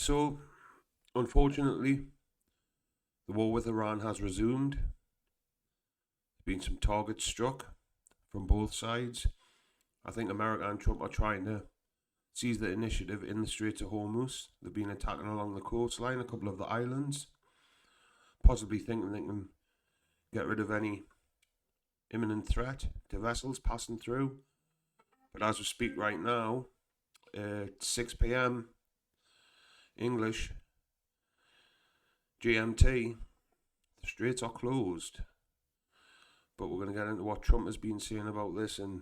So, unfortunately, the war with Iran has resumed. There's been some targets struck from both sides. I think America and Trump are trying to seize the initiative in the Straits of Hormuz. They've been attacking along the coastline, a couple of the islands, possibly thinking they can get rid of any imminent threat to vessels passing through. But as we speak right now, at 6 p.m. English GMT, the straits are closed. But we're going to get into what Trump has been saying about this and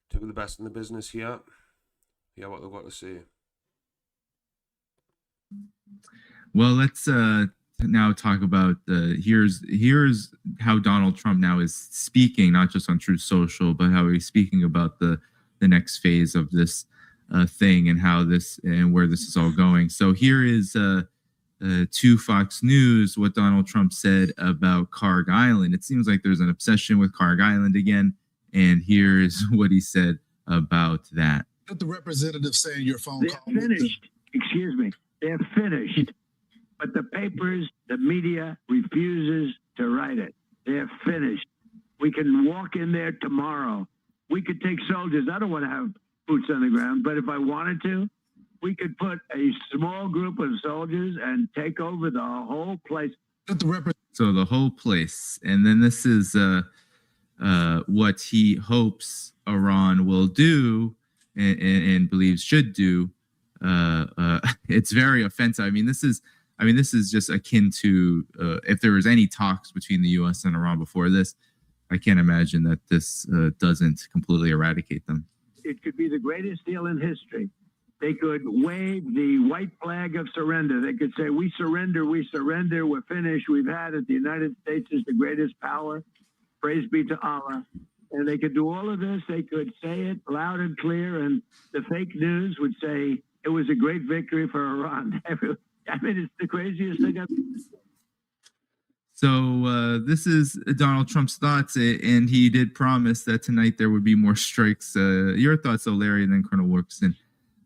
two of the best in the business here. Yeah, what they've got to say. Well, let's now talk about here's how Donald Trump now is speaking, not just on Truth Social, but how he's speaking about the next phase of this thing and how this and where this is all going. So here is to Fox News what Donald Trump said about Carg Island. It seems like there's an obsession with Carg Island again, and here is what he said about that. The representative saying your phone They're call. finished. Excuse me. They're finished. But the papers, the media refuses to write it. They're finished. We can walk in there tomorrow. We could take soldiers. I don't want to have boots on the ground, but if I wanted to, we could put a small group of soldiers and take over the whole place. So the whole place. And then this is what he hopes Iran will do and believes should do. It's very offensive. I mean, this is just akin to if there was any talks between the U.S. and Iran before this, I can't imagine that this doesn't completely eradicate them. It could be the greatest deal in history. They could wave the white flag of surrender. They could say, we surrender, we're finished, we've had it. The United States is the greatest power. Praise be to Allah. And they could do all of this. They could say it loud and clear, and the fake news would say it was a great victory for Iran. I mean, it's the craziest thing I've seen. So this is Donald Trump's thoughts, and he did promise that tonight there would be more strikes. Your thoughts, though, Larry, and then Colonel Wilkerson.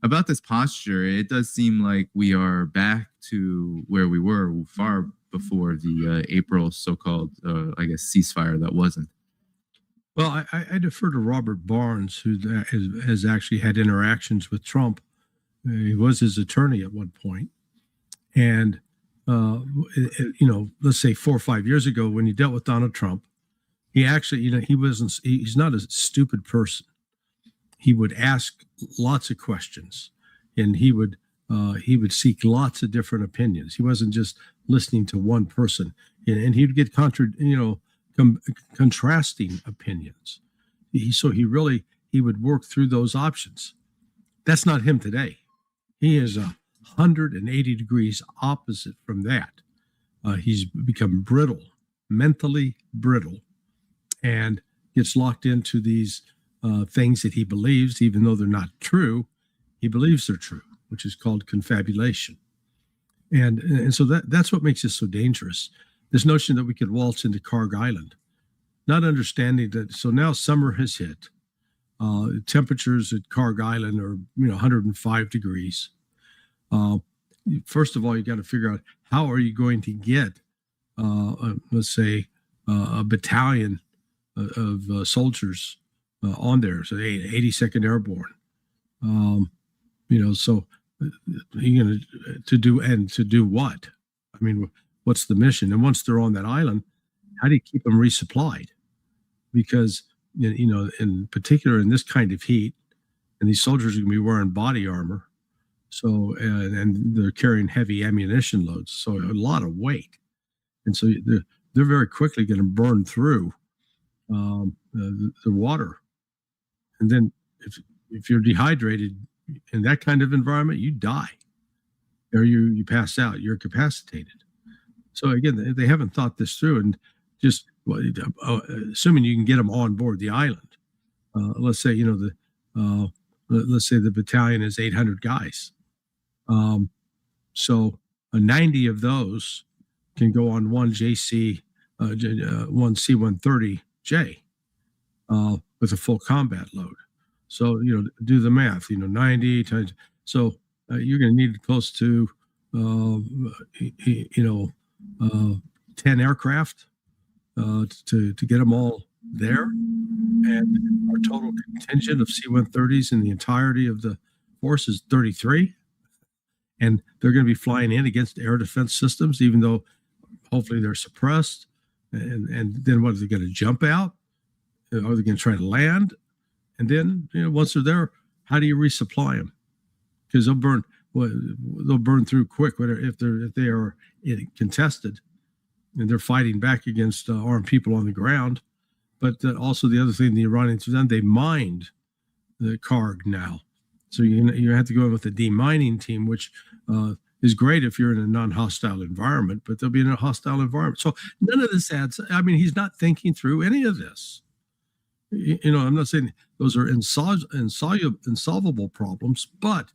About this posture, it does seem like we are back to where we were far before the April so-called, ceasefire that wasn't. Well, I defer to Robert Barnes, who has actually had interactions with Trump. He was his attorney at one point. And, let's say 4 or 5 years ago when he dealt with Donald Trump, he actually, he's not a stupid person. He would ask lots of questions, and he would seek lots of different opinions. He wasn't just listening to one person, and he'd get contrasting opinions. He would work through those options. That's not him today. He is 180 degrees opposite from that. He's become brittle, mentally brittle, and gets locked into these things that he believes, even though they're not true. He believes they're true, which is called confabulation. And so that's what makes it so dangerous. This notion that we could waltz into Carg Island, not understanding that. So now summer has hit. Temperatures at Carg Island are 105 degrees. First of all, you got to figure out how are you going to get, let's say, a battalion of soldiers on there. So 82nd Airborne. So you're going to do what? I mean, what's the mission? And once they're on that island, how do you keep them resupplied? Because, in particular in this kind of heat, and these soldiers are going to be wearing body armor. So, and they're carrying heavy ammunition loads. So a lot of weight. And so they're very quickly going to burn through the water. And then if you're dehydrated in that kind of environment, you die, or you pass out, you're incapacitated. So again, they haven't thought this through, and just assuming you can get them on board the island. Let's say let's say the battalion is 800 guys. So 90 of those can go on one JC, one C-130J with a full combat load. So do the math. 90 times. So you're going to need close to, 10 aircraft to get them all there. And our total contingent of C-130s in the entirety of the force is 33. And they're going to be flying in against air defense systems, even though hopefully they're suppressed. And then what, are they going to jump out? Are they going to try to land? And then, once they're there, how do you resupply them? Because they'll burn through quick if they are contested and they're fighting back against armed people on the ground. But also the other thing the Iranians have done, they mined the Karg now. So you have to go in with a demining team, which is great if you're in a non-hostile environment, but they'll be in a hostile environment. So none of this adds. I mean, he's not thinking through any of this. I'm not saying those are insolvable problems, but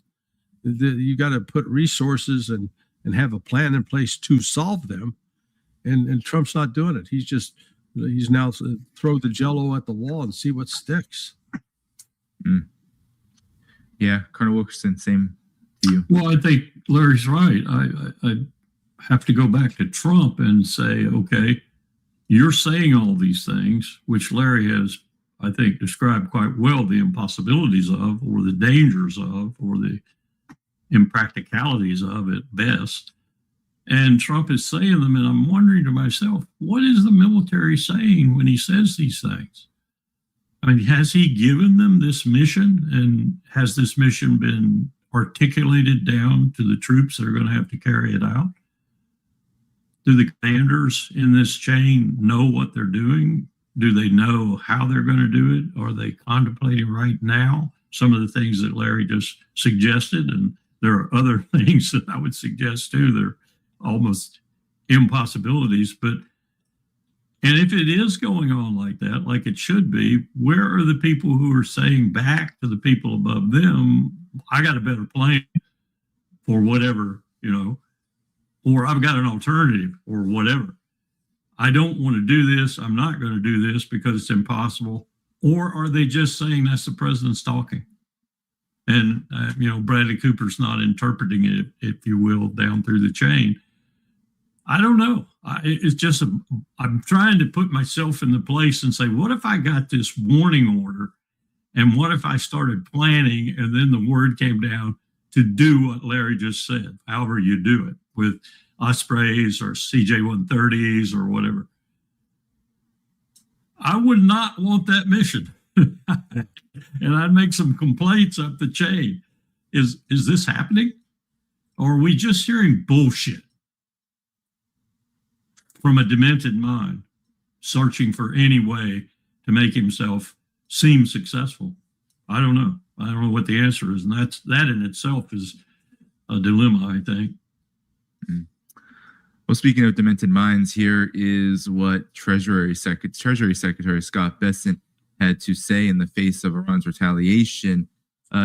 you got to put resources and have a plan in place to solve them. And Trump's not doing it. He's now throw the Jello at the wall and see what sticks. Yeah, Colonel Wilkerson, same to you. Well, I think Larry's right. I have to go back to Trump and say, okay, you're saying all these things, which Larry has, I think, described quite well the impossibilities of, or the dangers of, or the impracticalities of at best. And Trump is saying them, and I'm wondering to myself, what is the military saying when he says these things? I mean, has he given them this mission, and has this mission been articulated down to the troops that are going to have to carry it out? Do the commanders in this chain know what they're doing? Do they know how they're going to do it? Are they contemplating right now some of the things that Larry just suggested? And there are other things that I would suggest too. They're almost impossibilities. And if it is going on like that, like it should be, where are the people who are saying back to the people above them, I got a better plan or whatever, or I've got an alternative or whatever. I don't want to do this. I'm not going to do this because it's impossible. Or are they just saying that's the president's talking? And, Bradley Cooper's not interpreting it, if you will, down through the chain. I don't know. It's just, I'm trying to put myself in the place and say, what if I got this warning order? And what if I started planning and then the word came down to do what Larry just said, however you do it, with Ospreys or CJ-130s or whatever? I would not want that mission. And I'd make some complaints up the chain. Is this happening? Or are we just hearing bullshit from a demented mind searching for any way to make himself seem successful? I don't know. I don't know what the answer is. And that in itself is a dilemma, I think. Well, speaking of demented minds, here is what Treasury Secretary Scott Bessent had to say in the face of Iran's retaliation,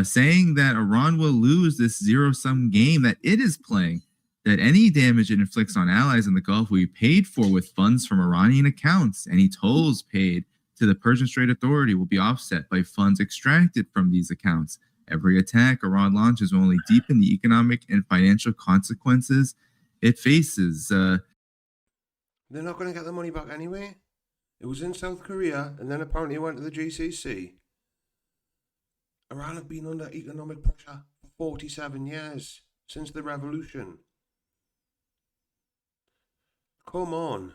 saying that Iran will lose this zero-sum game that it is playing, that any damage it inflicts on allies in the Gulf will be paid for with funds from Iranian accounts. Any tolls paid to the Persian Strait Authority will be offset by funds extracted from these accounts. Every attack Iran launches will only deepen the economic and financial consequences it faces. They're not going to get the money back anyway. It was in South Korea, and then apparently it went to the GCC. Iran have been under economic pressure for 47 years, since the revolution. Come on.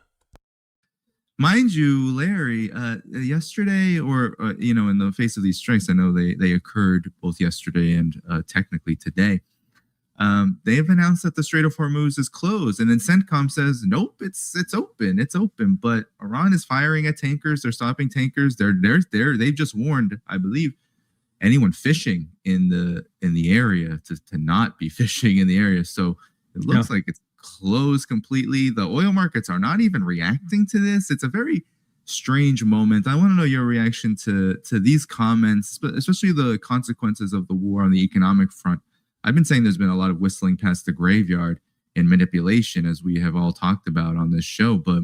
Mind you, Larry, yesterday, or in the face of these strikes, I know they occurred both yesterday and technically today. They have announced that the Strait of Hormuz is closed, and then CENTCOM says, nope, it's open. But Iran is firing at tankers. They're stopping tankers. They've just warned, I believe, anyone fishing in the area to not be fishing in the area. So it looks like it's closed completely. The oil markets are not even reacting to this. It's a very strange moment. I want to know your reaction to these comments, but especially the consequences of the war on the economic front. I've been saying there's been a lot of whistling past the graveyard and manipulation, as we have all talked about on this show. But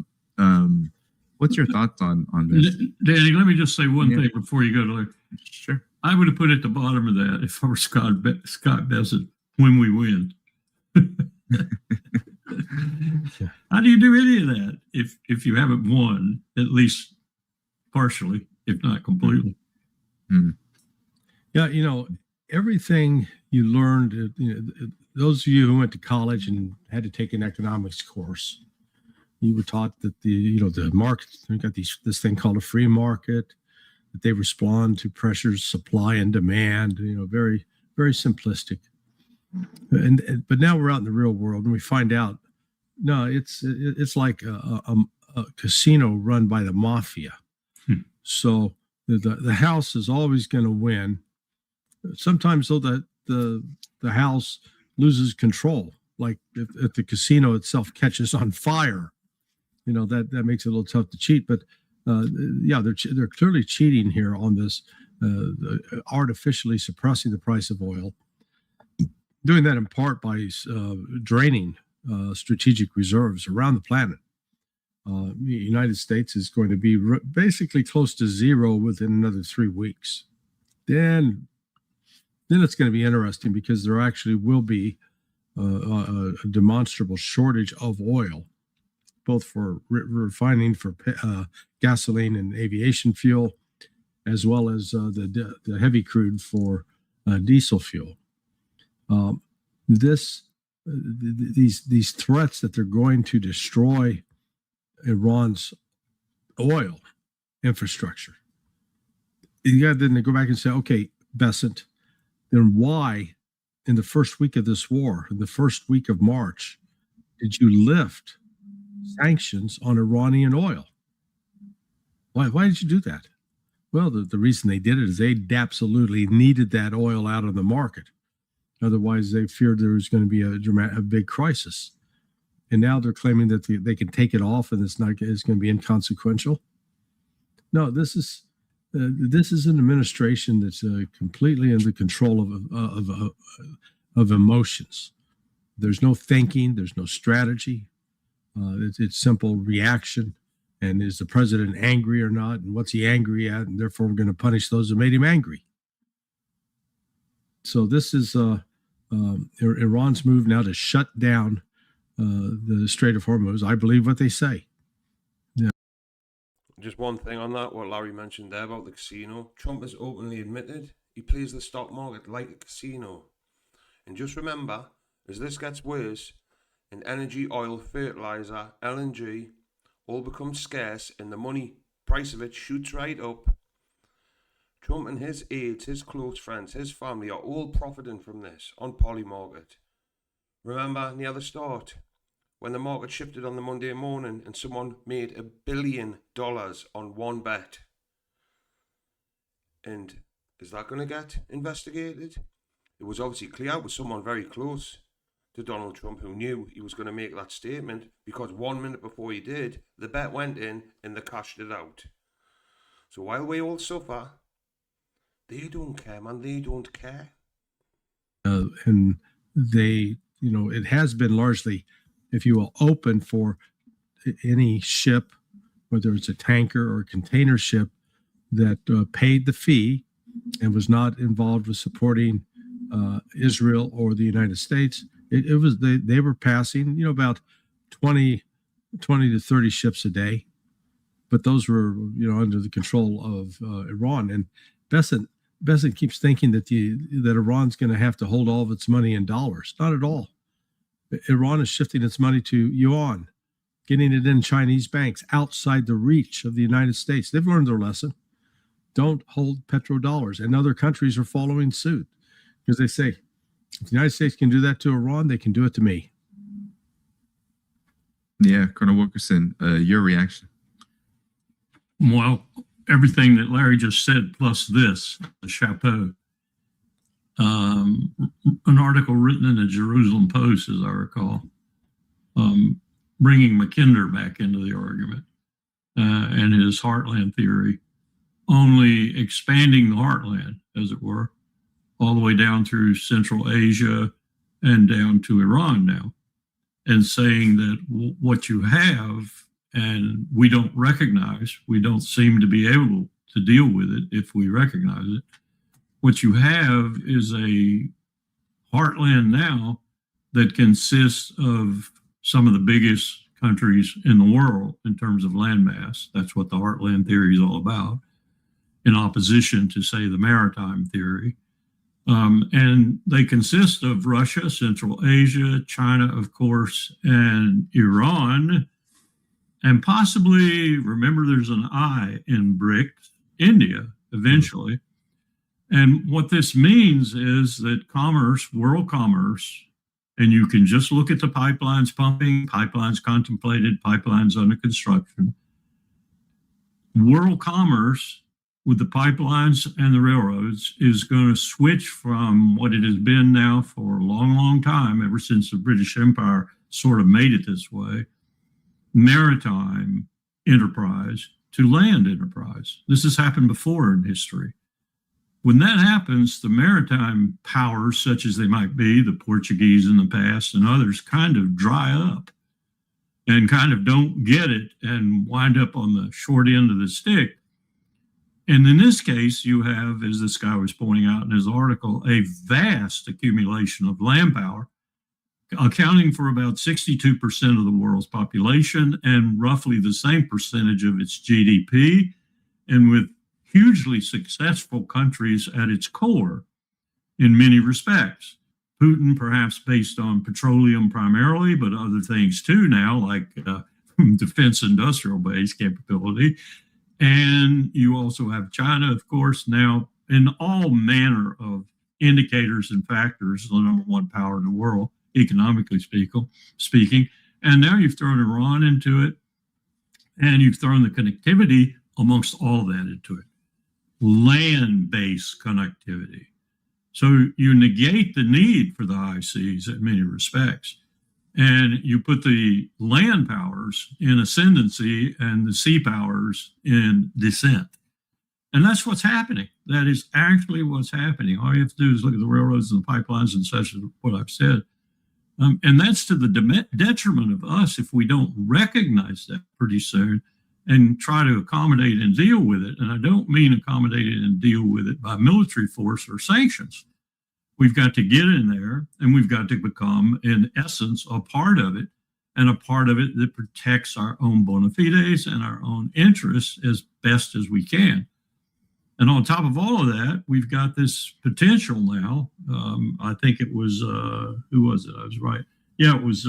what's your thoughts on this? Danny, let me just say one thing before you go to Larry. Sure. I would have put at the bottom of that, if I were Scott Bessent, when we win. How do you do any of that if you haven't won, at least partially, if not completely? Yeah, everything you learned, those of you who went to college and had to take an economics course, you were taught that the market, you got this thing called a free market, that they respond to pressures, supply and demand, very, very simplistic. But now we're out in the real world and we find out, no, it's like a casino run by the mafia. So the house is always going to win. Sometimes though the house loses control, like if the casino itself catches on fire, that makes it a little tough to cheat. But they're clearly cheating here on this, artificially suppressing the price of oil, doing that in part by draining strategic reserves around the planet. The United States is going to be basically close to zero within another 3 weeks. Then it's going to be interesting because there actually will be a demonstrable shortage of oil, both for refining for gasoline and aviation fuel, as well as the heavy crude for diesel fuel. These threats that they're going to destroy Iran's oil infrastructure. You got to then go back and say, okay, Besant, then why in the first week of this war, in the first week of March, did you lift sanctions on Iranian oil? Why did you do that? Well, the reason they did it is they absolutely needed that oil out of the market. Otherwise, they feared there was going to be a big crisis. And now they're claiming that they can take it off and it's going to be inconsequential. No, this is an administration that's completely under control of emotions. There's no thinking. There's no strategy. It's simple reaction. And is the president angry or not? And what's he angry at? And therefore, we're going to punish those who made him angry. So this is Iran's move now to shut down the Strait of Hormuz. I believe what they say. Yeah. Just one thing on that, what Larry mentioned there about the casino. Trump has openly admitted he plays the stock market like a casino. And just remember, as this gets worse, and energy, oil, fertilizer, LNG all becomes scarce and the money price of it shoots right up, Trump and his aides, his close friends, his family are all profiting from this on Polymarket. Remember near the start, when the market shifted on the Monday morning and someone made $1 billion on one bet. And is that going to get investigated? It was obviously clear it was someone very close to Donald Trump who knew he was going to make that statement, because 1 minute before he did, the bet went in and they cashed it out. So while we all suffer, they don't care, man. They don't care. And they, it has been largely, if you will, open for any ship, whether it's a tanker or a container ship, that paid the fee and was not involved with supporting Israel or the United States. It was they were passing, about 20 to 30 ships a day, but those were under the control of Iran. And Besant keeps thinking that Iran's going to have to hold all of its money in dollars. Not at all. Iran is shifting its money to yuan, getting it in Chinese banks outside the reach of the United States. They've learned their lesson. Don't hold petrodollars, and other countries are following suit because they say, if the United States can do that to Iran, they can do it to me. Yeah, Colonel Wilkerson, your reaction? Well, everything that Larry just said, plus this, the chapeau. An article written in the Jerusalem Post, as I recall, bringing Mackinder back into the argument and his heartland theory, only expanding the heartland, as it were, all the way down through Central Asia and down to Iran now, and saying that what you have, and we don't recognize, we don't seem to be able to deal with it if we recognize it. What you have is a heartland now that consists of some of the biggest countries in the world in terms of landmass. That's what the heartland theory is all about, in opposition to, say, the maritime theory. And they consist of Russia, Central Asia, China, of course, and Iran, and possibly, remember, there's an I in BRICS, India, eventually. And what this means is that commerce, world commerce, and you can just look at the pipelines pumping, pipelines contemplated, pipelines under construction. World commerce with the pipelines and the railroads is going to switch from what it has been now for a long, long time, ever since the British Empire sort of made it this way, maritime enterprise to land enterprise. This has happened before in history. When that happens, the maritime powers, such as they might be, the Portuguese in the past and others, kind of dry up and kind of don't get it and wind up on the short end of the stick. And in this case, you have, as this guy was pointing out in his article, a vast accumulation of land power, accounting for about 62% of the world's population and roughly the same percentage of its GDP, and with hugely successful countries at its core in many respects. Putin, perhaps based on petroleum primarily, but other things too now, like defense industrial base capability. And you also have China, of course, now in all manner of indicators and factors, the number one power in the world, economically speaking. And now you've thrown Iran into it, and you've thrown the connectivity amongst all that into it. Land-based connectivity. So you negate the need for the high seas in many respects, and you put the land powers in ascendancy and the sea powers in descent. And that's what's happening. That is actually what's happening. All you have to do is look at the railroads and the pipelines and such as what I've said. And that's to the detriment of us if we don't recognize that pretty soon and try to accommodate and deal with it. And I don't mean accommodate it and deal with it by military force or sanctions. We've got to get in there, and we've got to become, in essence, a part of it, and a part of it that protects our own bona fides and our own interests as best as we can. And on top of all of that, we've got this potential now. I think it was, who was it? I was right. Yeah, it was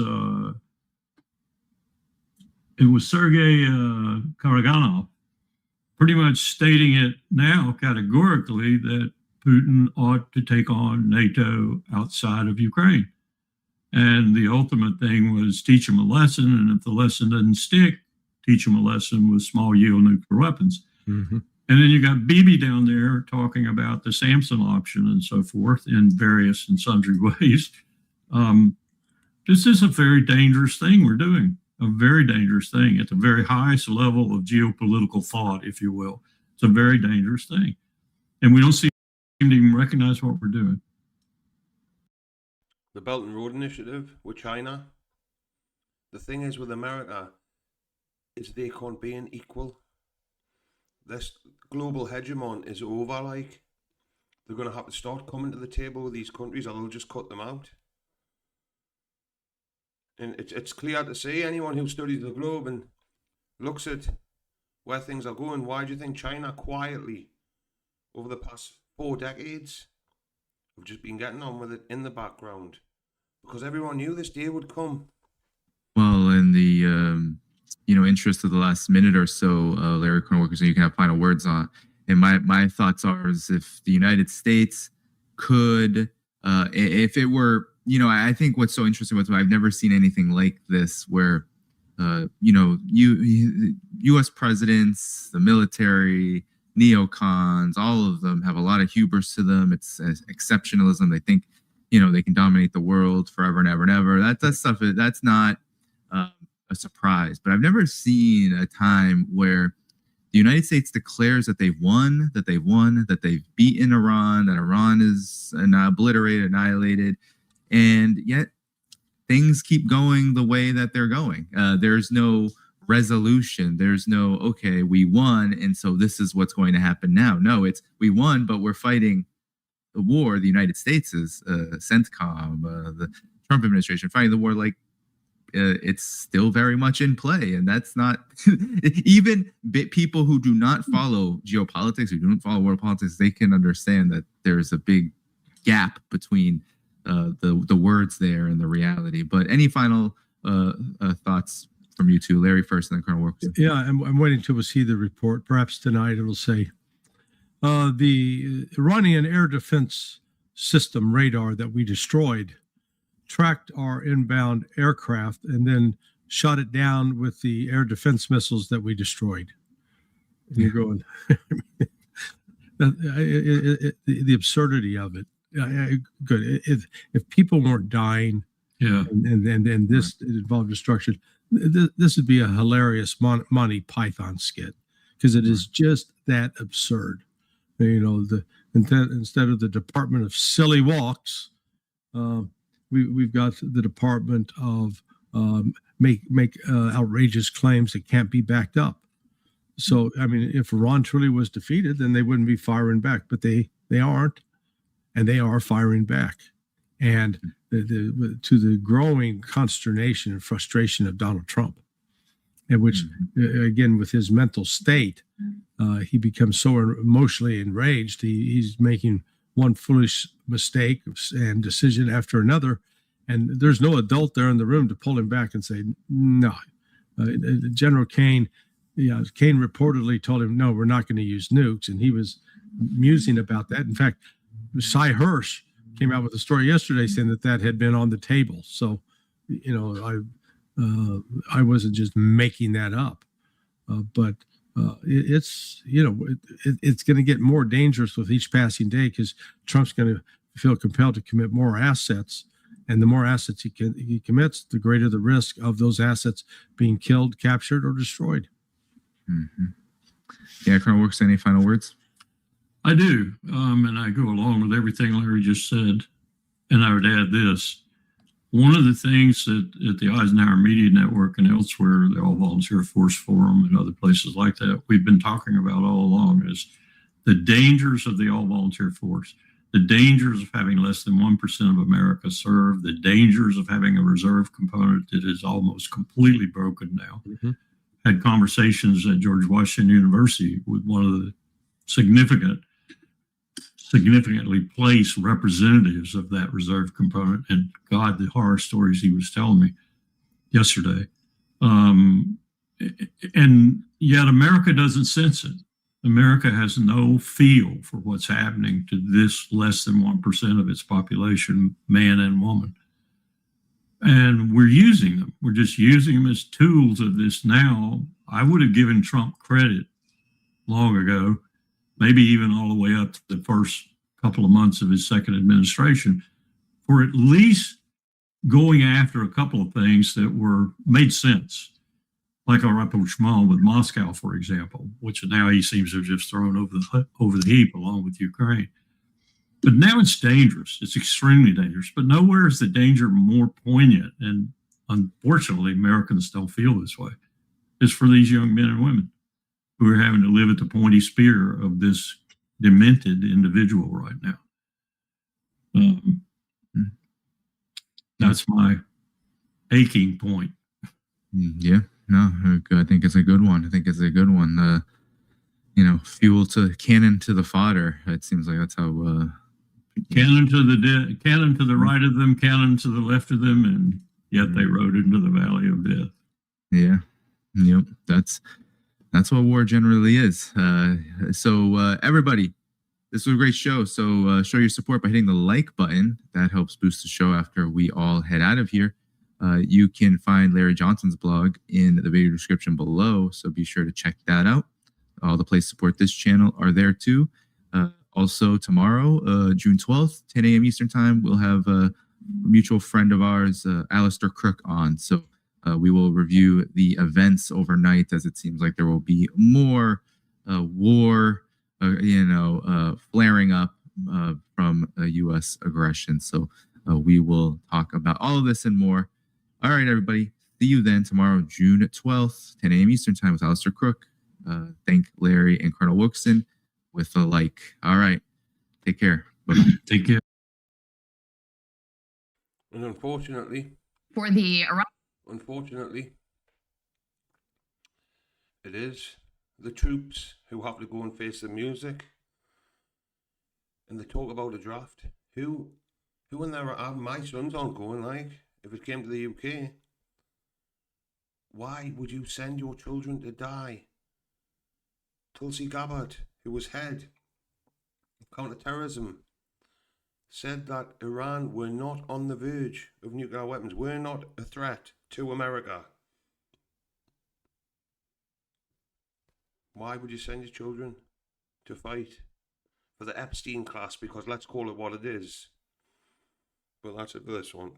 Sergei Karaganov, pretty much stating it now categorically that Putin ought to take on NATO outside of Ukraine. And the ultimate thing was teach him a lesson, and if the lesson doesn't stick, teach him a lesson with small yield nuclear weapons. Mm-hmm. And then you got Bibi down there talking about the Samson option and so forth in various and sundry ways. This is a very dangerous thing we're doing. A very dangerous thing at the very highest level of geopolitical thought, if you will. It's a very dangerous thing. And we don't seem to even recognize what we're doing. The Belt and Road Initiative with China. The thing is with America is they can't be an equal. This global hegemon is over, like. They're going to have to start coming to the table with these countries or they'll just cut them out. And it's clear to see, anyone who studies the globe and looks at where things are going, why do you think China quietly, over the past 4 decades, have just been getting on with it in the background? Because everyone knew this day would come. Well, in the interest of the last minute or so, Larry Wilkerson, you can have final words on. And my thoughts are, is if the United States could, if it were, I think what's so interesting with I've never seen anything like this where, U.S. presidents, the military, neocons, all of them have a lot of hubris to them. It's exceptionalism. They think, they can dominate the world forever and ever and ever. That stuff, that's not a surprise. But I've never seen a time where the United States declares that they've won, that they've beaten Iran, that Iran is obliterated, annihilated. And yet things keep going the way that they're going. There's no resolution. There's no, okay, we won, and so this is what's going to happen now. No, it's we won, but we're fighting war, the United States is CENTCOM, the Trump administration fighting the war, like it's still very much in play. And that's not even people who do not follow geopolitics, who don't follow world politics, they can understand that there's a big gap between the words there and the reality. But any final thoughts from you two? Larry first and then Colonel Wilkerson. Yeah, I'm waiting till we see the report. Perhaps tonight it'll say the Iranian air defense system radar that we destroyed tracked our inbound aircraft and then shot it down with the air defense missiles that we destroyed. And you're going, the absurdity of it. Good. If people weren't dying, and this involved destruction, this would be a hilarious Monty Python skit, because it is just that absurd. You know, instead of the Department of Silly Walks, we've got the Department of make outrageous claims that can't be backed up. So, I mean, if Iran truly was defeated, then they wouldn't be firing back, but they aren't, and they are firing back. And to the growing consternation and frustration of Donald Trump, in which, again, with his mental state, he becomes so emotionally enraged, he's making one foolish mistake and decision after another, and there's no adult there in the room to pull him back and say, no. General Kane, Kane reportedly told him, no, we're not going to use nukes, and he was musing about that. In fact, Cy Hirsch came out with a story yesterday saying that had been on the table. So, you know, I wasn't just making that up, but it's, you know, it's going to get more dangerous with each passing day, because Trump's going to feel compelled to commit more assets, and the more assets he commits, the greater the risk of those assets being killed, captured, or destroyed. Mm-hmm. Yeah, Colonel Wilkerson, any final words? I do, and I go along with everything Larry just said, and I would add this. One of the things that at the Eisenhower Media Network and elsewhere, the All Volunteer Force Forum and other places like that, we've been talking about all along is the dangers of the All Volunteer Force, the dangers of having less than 1% of America serve, the dangers of having a reserve component that is almost completely broken now. Mm-hmm. Had conversations at George Washington University with one of the significantly placed representatives of that reserve component, and God, the horror stories he was telling me yesterday. And yet America doesn't sense it. America has no feel for what's happening to this less than 1% of its population, man and woman. And we're using them. We're just using them as tools of this now. I would have given Trump credit long ago, maybe even all the way up to the first couple of months of his second administration, for at least going after a couple of things that made sense, like our rapprochement with Moscow, for example, which now he seems to have just thrown over the heap along with Ukraine. But now it's dangerous. It's extremely dangerous. But nowhere is the danger more poignant, and unfortunately, Americans don't feel this way. It's for these young men and women who are having to live at the pointy spear of this demented individual right now. That's my aching point. Yeah, no, I think it's a good one. Fuel to cannon to the fodder. It seems like that's how. Cannon to the right of them, cannon to the left of them, and yet they rode into the valley of death. Yeah, yep. That's what war generally is. So everybody, this was a great show. So show your support by hitting the like button. That helps boost the show after we all head out of here. You can find Larry Johnson's blog in the video description below, so be sure to check that out. All the places to support this channel are there too. Also tomorrow, June 12th, 10 a.m. Eastern Time, we'll have a mutual friend of ours, Alistair Crook, on. So we will review the events overnight, as it seems like there will be more war, flaring up from U.S. aggression. So we will talk about all of this and more. All right, everybody. See you then tomorrow, June 12th, 10 a.m. Eastern Time with Alistair Crook. Thank Larry and Colonel Wilkerson with a like. All right. Take care. Take care. And unfortunately, For the it is the troops who have to go and face the music. And they talk about a draft. Who in there my sons aren't going, like, if it came to the UK? Why would you send your children to die? Tulsi Gabbard, who was head of counter-terrorism, said that Iran were not on the verge of nuclear weapons, were not a threat to America. Why would you send your children to fight for the Epstein class? Because let's call it what it is. But that's it for this one.